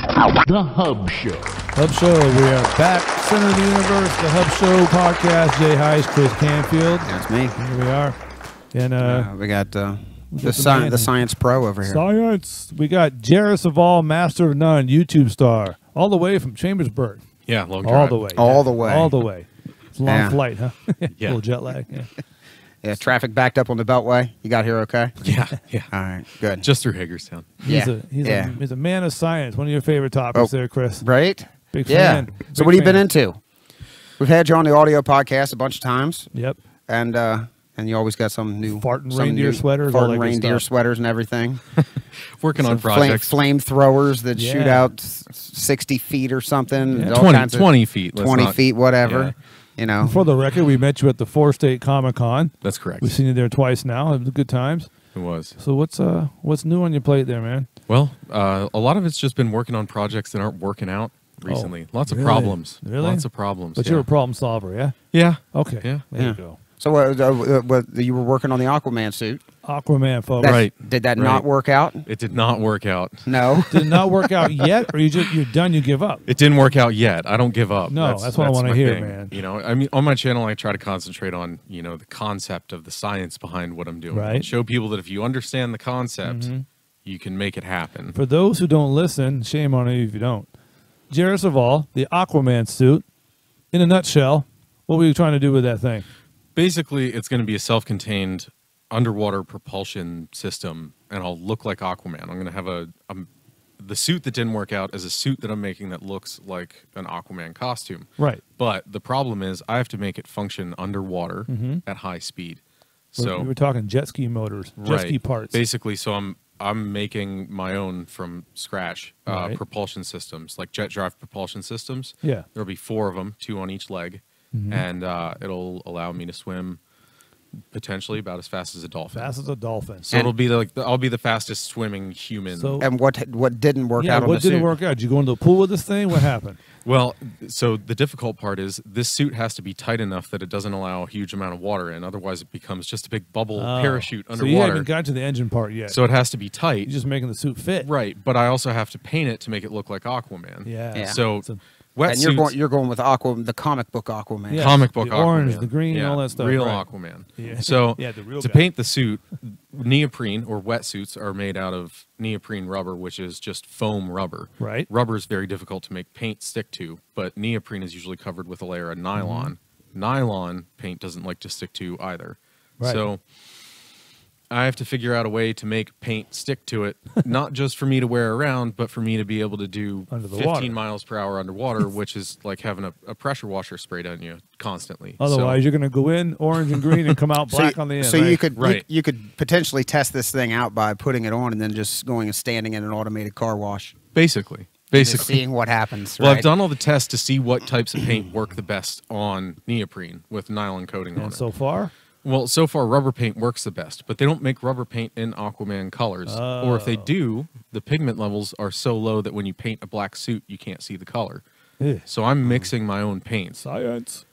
The Hub Show. Hub Show, we are back. Center of the Universe, the Hub Show podcast. Jay Heiss, Chris Canfield. That's me. Here we are. And we got the Science Pro over here. Science. We got Jairus of All, Master of None, YouTube star, all the way from Chambersburg. Yeah, long drive. All the way. All the way. All the way. It's a long flight, huh? Yeah. A little jet lag. Yeah. Yeah, traffic backed up on the Beltway. You got here okay? Yeah, yeah. All right, good. Just through Hagerstown. He's a man of science. One of your favorite topics there, Chris. Right? Big yeah. fan. So what have you been into? We've had you on the audio podcast a bunch of times. Yep. And you always got some new farting reindeer sweaters, all that good reindeer stuff. sweaters and everything. Working on projects. Flamethrowers that shoot out 60 feet or something. Yeah. All 20 feet. 20 feet, whatever. Yeah. You know. For the record, we met you at the 4-State Comic-Con. That's correct. We've seen you there twice now. It was good times. It was. So what's new on your plate there, man? Well, a lot of it's just been working on projects that aren't working out recently. Lots of problems. Really? Lots of problems. But you're a problem solver, yeah? Yeah. Okay. Yeah. There you go. So you were working on the Aquaman suit. Aquaman, folks. Right. Did that not work out? It did not work out. No. Did it not work out yet, or you're done, you give up? It didn't work out yet. I don't give up. No, that's what I want to my hear, thing. man. You know, I mean, on my channel, I try to concentrate on, the concept of the science behind what I'm doing. Right. And show people that if you understand the concept, you can make it happen. For those who don't listen, shame on you if you don't. Jairus of All, the Aquaman suit, in a nutshell, what were you trying to do with that thing? Basically, it's going to be a self-contained underwater propulsion system, and I'll look like Aquaman. I'm going to have the suit that didn't work out is a suit that I'm making that looks like an Aquaman costume. Right. But the problem is I have to make it function underwater at high speed. So we were talking jet ski motors, jet ski parts. Basically, so I'm making my own from scratch propulsion systems, like jet drive propulsion systems. Yeah. There'll be 4 of them, 2 on each leg, and it'll allow me to swim potentially about as fast as a dolphin. Fast as a dolphin. So it'll be like I'll be the fastest swimming human. So, and what didn't work out on what the suit? didn't work out? Did you go into the pool with this thing? What happened? Well, so the difficult part is this suit has to be tight enough that it doesn't allow a huge amount of water in. Otherwise, it becomes just a big bubble parachute underwater. So you haven't got to the engine part yet. So it has to be tight. You're just making the suit fit. Right, but I also have to paint it to make it look like Aquaman. Yeah. So and you're going with the comic book Aquaman. Yeah. Comic book the Aquaman. orange, the green, all that stuff. Real right. Aquaman. Yeah. So the real to guy. paint the suit, neoprene or wetsuits are made out of neoprene rubber, which is just foam rubber. Right. Rubber is very difficult to make paint stick to, but neoprene is usually covered with a layer of nylon. Nylon paint doesn't like to stick to either. Right. So I have to figure out a way to make paint stick to it, not just for me to wear around, but for me to be able to do Under the 15 water. miles per hour underwater, which is like having a pressure washer sprayed on you constantly. Otherwise, you're going to go in orange and green and come out black on the end. So right? you could potentially test this thing out by putting it on and then just going and standing in an automated car wash. Basically. Just seeing what happens. Well, right? I've done all the tests to see what types of paint work the best on neoprene with nylon coating on And it. so far? Well, so far rubber paint works the best, but they don't make rubber paint in Aquaman colors. Or if they do, the pigment levels are so low that when you paint a black suit, you can't see the color. Ugh. So I'm mixing my own paints. Science.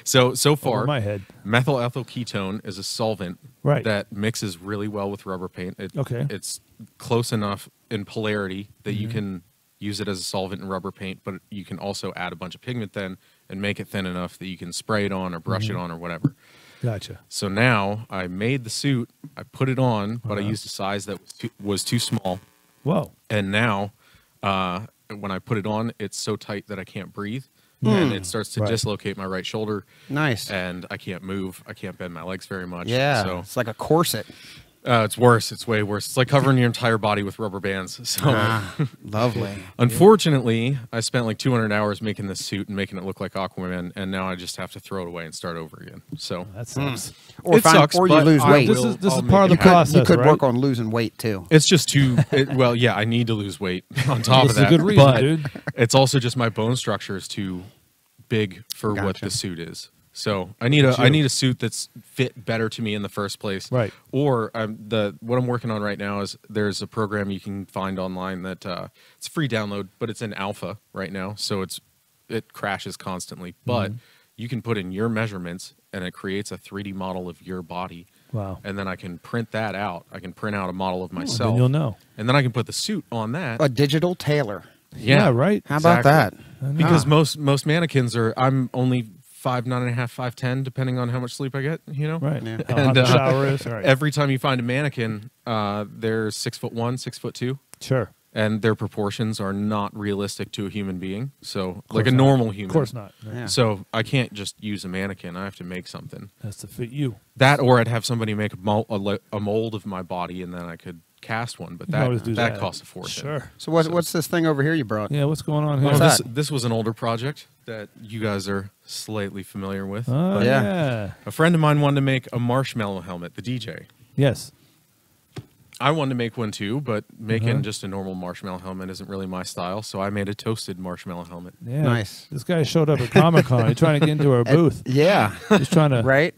So far, Over my head. methyl ethyl ketone is a solvent Right. that mixes really well with rubber paint. It's close enough in polarity that you can use it as a solvent in rubber paint, but you can also add a bunch of pigment then and make it thin enough that you can spray it on or brush it on or whatever. Gotcha. So now I made the suit, I put it on, but I used a size that was too small. Whoa. And now when I put it on, it's so tight that I can't breathe. And it starts to dislocate my right shoulder. Nice. And I can't move. I can't bend my legs very much. Yeah. So It's like a corset. it's worse. It's way worse. It's like covering your entire body with rubber bands. So Lovely. unfortunately, I spent like 200 hours making this suit and making it look like Aquaman, and now I just have to throw it away and start over again. So That sucks. Or it sucks, or you but lose I weight. This will- is- this I'll is make part of it the happen. process. You could right? work on losing weight too. It's just too. Well, yeah, I need to lose weight on top This of is a that. good reason, but dude. it's also just my bone structure is too big for what Gotcha. the suit is. So I need a suit that's fit better to me in the first place. Right. Or what I'm working on right now is there's a program you can find online that it's a free download, but it's in alpha right now, so it crashes constantly. But you can put in your measurements and it creates a 3D model of your body. Wow. And then I can print that out. I can print out a model of myself. Then you'll know. And then I can put the suit on that. A digital tailor. Yeah, right. How about that? Because most mannequins are, I'm only 5'9.5", 5'10", depending on how much sleep I get, you know? Right. Yeah. How hot the shower is. Right. Every time you find a mannequin, they're 6'1", 6'2". Sure. And their proportions are not realistic to a human being. So, like a normal human. Of course not. Yeah. So, I can't just use a mannequin. I have to make something. Has to fit you. That, or I'd have somebody make a mold of my body, and then I could cast one. But that costs a fortune. Sure. So what's this thing over here you brought? Yeah, what's going on here? What's This was an older project that you guys are slightly familiar with. Oh, yeah. A friend of mine wanted to make a marshmallow helmet, the DJ. Yes. I wanted to make one too, but making just a normal marshmallow helmet isn't really my style, so I made a toasted marshmallow helmet. Yeah. Nice. This guy showed up at Comic-Con. He's trying to get into our booth. Yeah. He's trying to Right?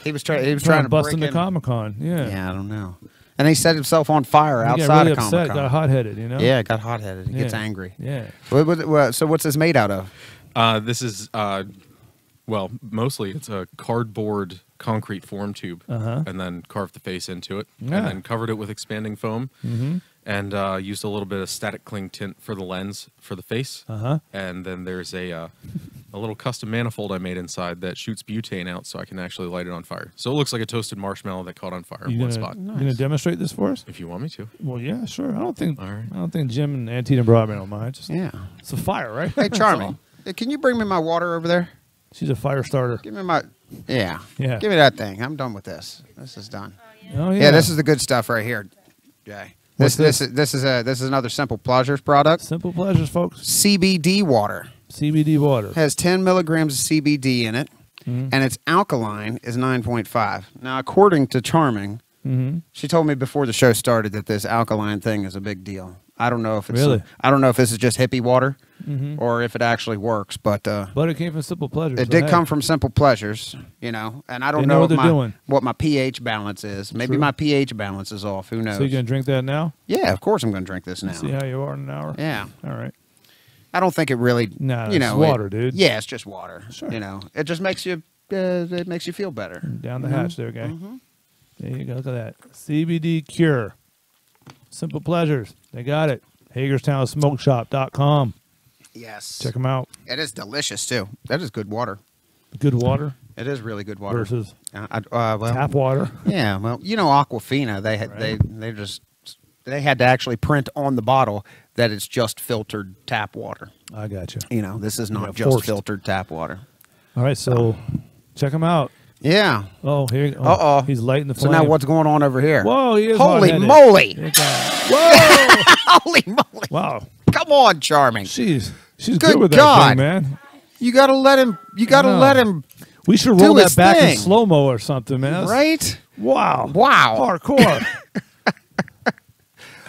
He was trying to bust break into in. Comic-Con. Yeah. Yeah, I don't know. And he set himself on fire He outside got really of upset, Comic-Con. got hot-headed, you know? Yeah, got hot-headed. He gets Yeah. angry. Yeah. So what's this made out of? This is, well, mostly it's a cardboard concrete form tube, and then carved the face into it, Yeah. and then covered it with expanding foam, and used a little bit of static cling tint for the lens for the face, and then there's a little custom manifold I made inside that shoots butane out, so I can actually light it on fire. So it looks like a toasted marshmallow that caught on fire in one spot. You gonna demonstrate this for us? If you want me to. Well, yeah, sure. I don't think All right. I don't think Jim and Antina Broadman don't mind. Just, Yeah. it's a fire, right? Hey, That's Charming. all. Hey, can you bring me my water over there? She's a fire starter. Give me my... Yeah. Yeah. Give me that thing. I'm done with this. This is done. Oh yeah. Yeah, this is the good stuff right here, Jay. What's This is another Simple Pleasures product. Simple Pleasures, folks. CBD water. CBD water. Has 10 milligrams of CBD in it, and its alkaline is 9.5. Now, according to Charming, she told me before the show started that this alkaline thing is a big deal. I don't know if it's Really? I don't know if this is just hippie water or if it actually works, but it came from Simple Pleasures. it so did hey. come from Simple Pleasures, you know. And I don't They know know what they're doing. what my pH balance is. Maybe True. my pH balance is off. Who knows? So you gonna drink that now? Yeah, of course I'm going to drink this now. See how you are in an hour. Yeah. All right. I don't think it really. Nah, you it's know, water, dude. Yeah, it's just water. Sure. You know, it just makes you. It makes you feel better. Down the hatch there, guy. There you go. Look at that. CBD Cure. Simple Pleasures. They got it. HagerstownSmokeShop.com. Yes. Check them out. It is delicious too. That is good water. Good water It is really good water. versus Well, tap water. yeah. Well, you know, Aquafina. They had they had to actually print on the bottle that it's just filtered tap water. I got you. You know, this is not Yeah, just forced. filtered tap water. All right, so check them out. Yeah. Oh, here. Uh-oh. He's lighting the So flame. now what's going on over here? Whoa, he is Holy hot-headed. moly! Here it comes. Whoa! Holy moly! Wow. Come on, Charming. She's Good good with that God. thing, man. You gotta let him. You gotta know. let him. We should Do roll that his back thing. in slow-mo or something, man. That's- Right? Wow. Wow. Hardcore.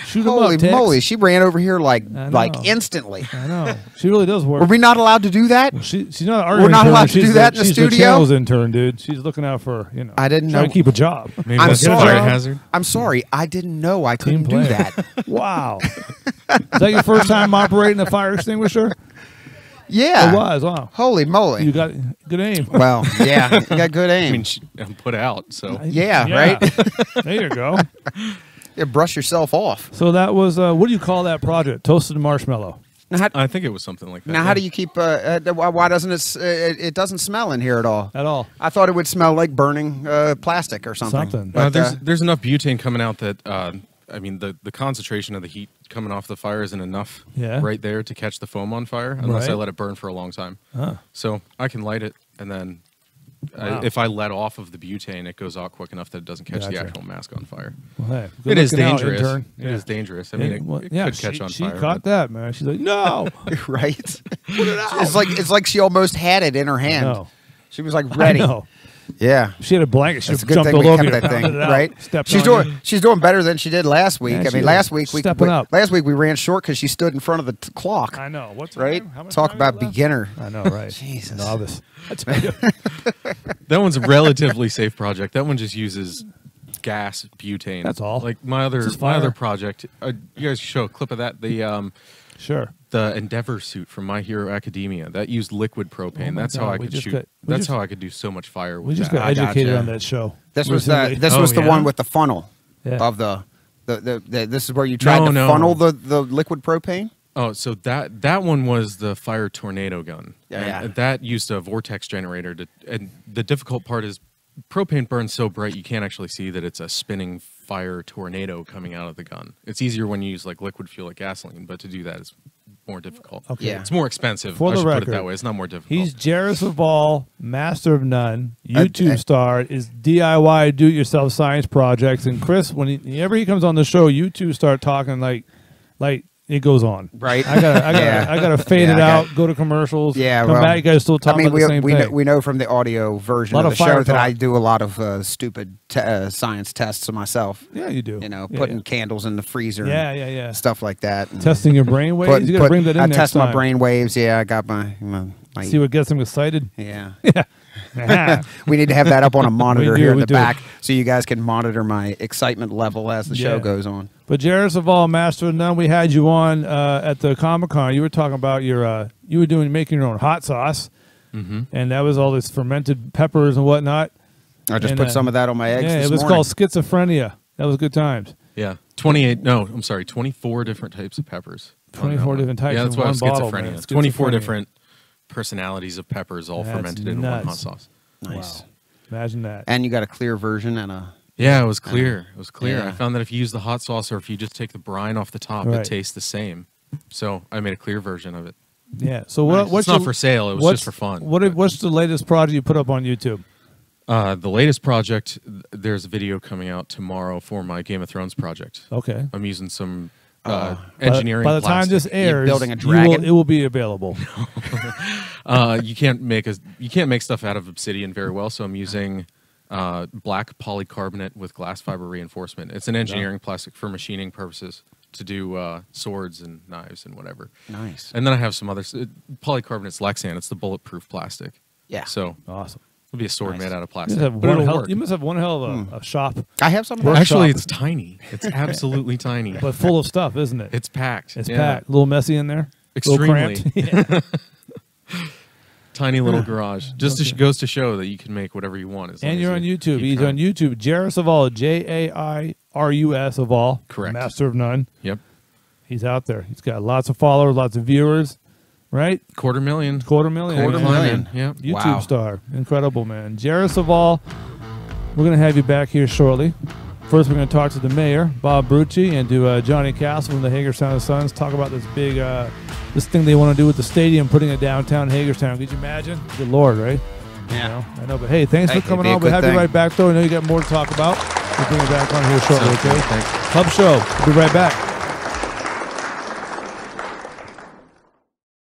Shoot him Holy up, Tex. moly! She ran over here like I know. instantly. I know. She really does work. Were we not allowed to do that? She's not our We're not intern. allowed to She's do that in the she's studio? channel's intern, dude. She's looking out for, you know. I didn't trying know. to keep a job. Maybe I'm that's a sorry. fire hazard. I'm sorry. I didn't know I Team couldn't do player. that. Wow. Is that your first time operating a fire extinguisher? Yeah. It was. Wow. Holy moly! You got good aim. Well, yeah, you got good aim. I mean, I'm put out, so. Yeah, right? There you go. Yeah, brush yourself off. So that was, what do you call that project? Toasted marshmallow. Now, how, I think it was something like that. now how do you keep? Why doesn't it doesn't smell in here at all? At all. I thought it would smell like burning plastic or something. Something. But, there's enough butane coming out that I mean the concentration of the heat coming off the fire isn't enough right there to catch the foam on fire unless I Right. let it burn for a long time. Huh. So I can light it and then Wow. if I let off of the butane, it goes out quick enough that it doesn't catch the Gotcha. actual mask on fire. Well, hey, good It is looking out, dangerous. intern. It is dangerous. I mean, it could catch on she fire. caught that, man. She's like, no. right? It's like she almost had it in her hand. No. She was like ready. I know. Yeah. She had a blanket. She It's a good jumped thing all we over kept you, that thing, pounded it out, right? stepped She's on doing you. she's doing better than she did last week. Yeah, I she mean, is. last week Stepping up. last week we ran short because she stood in front of the clock. I know. What's her Right? name? How much Talk time about you got left? beginner. I know, right? Jesus. Novice. I tell you. That one's a relatively safe project. That one just uses gas butane. That's all. Like my other project. You guys show a clip of that. The sure. The Endeavor suit from My Hero Academia that used liquid propane. That's how I could shoot. That's how I could do so much fire. With we just got educated on that show. This was the one with the funnel of the this is where you tried to funnel the liquid propane. Oh, so that one was the fire tornado gun. Yeah. That used a vortex generator and the difficult part is propane burns so bright you can't actually see that it's a spinning fire tornado coming out of the gun. It's easier when you use like liquid fuel like gasoline, but to do that is more difficult. Okay. Yeah. It's more expensive. For the record, put it that way. It's not more difficult. He's Jairus of All, master of none, YouTube star, is DIY do-it-yourself science projects. And Chris, whenever he comes on the show, you two start talking like it goes on. Right. I gotta fade it out, go to commercials. Yeah. Come back, you guys still talking about the same thing. We know from the audio version of the show that I do a lot of stupid science tests myself. Yeah, you do. You know, putting candles in the freezer. Yeah. Stuff like that. Testing your brain waves. You gotta bring that in I next test time. my brain waves. Yeah, I got my see what gets them excited. Yeah. Yeah. We need to have that up on a monitor here in the back so you guys can monitor my excitement level as the show goes on. But Jairus of All, master of none, we had you on at the Comic-Con. You were talking about you were making your own hot sauce, and that was all this fermented peppers and whatnot. I just put some of that on my eggs. Yeah, it was called schizophrenia. That was good times. Yeah, 24 different types of peppers. 24 different types. Yeah, that's why it's schizophrenia. It's 24 different personalities of peppers all fermented in one hot sauce. Nice. Wow. Imagine that. And you got a clear version and a... Yeah, it was clear. It was clear. Yeah. I found that if you use the hot sauce or if you just take the brine off the top, it tastes the same. So I made a clear version of it. Yeah. So what's it's not for sale. It was just for fun. What's the latest project you put up on YouTube? The latest project, there's a video coming out tomorrow for my Game of Thrones project. Okay. I'm using some engineering. By the time this airs, building a dragon? it will be available. You can't make stuff out of obsidian very well, so I'm using black polycarbonate with glass fiber reinforcement. It's an engineering plastic for machining purposes to do swords and knives and whatever. Nice. And then I have some other polycarbonate's Lexan. It's the bulletproof plastic. Yeah. So awesome. It'll be a sword made out of plastic. You must have one hell of a shop. I have some. Actually, it's tiny. It's absolutely tiny, but full of stuff, isn't it? It's packed. It's packed. A little messy in there. Extremely. Tiny little garage. Just goes to show that you can make whatever you want. And you're on YouTube. He's on YouTube. Jairus of All. Jairus of All. Correct. Master of none. Yep. He's out there. He's got lots of followers, lots of viewers. Right? 250,000. 250,000. Yep. YouTube star. Incredible, man. Jairus of All. We're going to have you back here shortly. First, we're going to talk to the mayor, Bob Brucci, and to Johnny Castle from the Hagerstown Suns. Talk about this big, this thing they want to do with the stadium, putting it downtown Hagerstown. Could you imagine? Good Lord, right? Yeah. I know, but hey, thanks for coming on. We'll have you right back, though. I know you got more to talk about. We'll bring you back on here shortly, okay? Thanks. Club Show. We'll be right back.